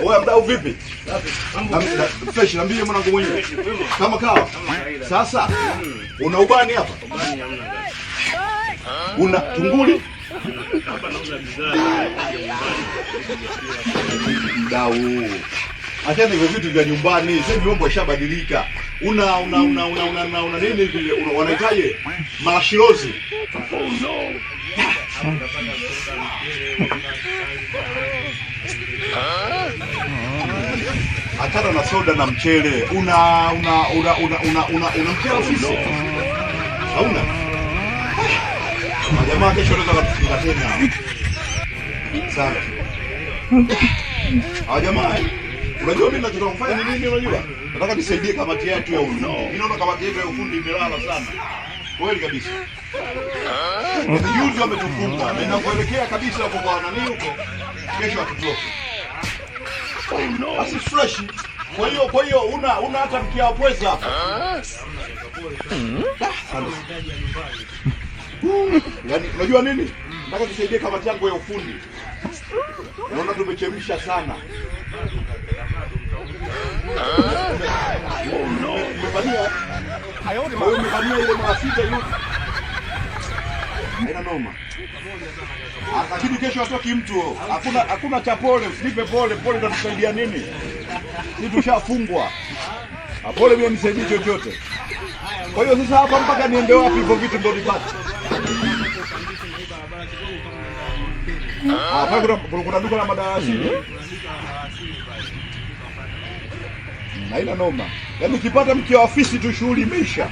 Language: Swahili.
Wewe mdau vipi? Fresh, niambie mwanangu mwenyewe. Kama kawa. Sasa una ubani hapa? Ubani hamna. Una tunguli? Hapa nauza bidhaa. Mdau. Achana hivyo vitu vya nyumbani. Sasa mambo yashabadilika. Una nini vile? Wanahitaji marashirozi. Achana na soda na mchele. Una mchele ofisi? Hauna? Jamaa kesho anaweza kutufunga tena. Sawa. Jamaa, unajua mimi ninachotaka kufanya ni nini unajua? Nataka nisaidie kamati yetu ya ufundi. Mimi naona kamati yetu ya ufundi imelala sana. Kweli kabisa. Juzi wametufunga. Mimi nakuelekea kabisa huko kwa nani huko. Kesho atutoke. Basi fresh. Kwa hiyo una hata mkia wa pweza hapa. Yaani unajua nini? Nataka tusaidie kamati yangu ya ufundi. Naona tumechemsha sana. Umefanyia ile marafita hiyo. Haina noma. Lakini kesho atoki mtu. Hakuna cha pole, usinipe pole itatusaidia nini? Sisi tushafungwa. Pole mimi nisaidie chochote. Kwa hiyo sasa hapa mpaka niende wapi hivyo vitu ndio nipate? Hapa kuna duka la madarasa. Haina noma. Yaani ukipata mke wa ofisi tu shughuli imeisha.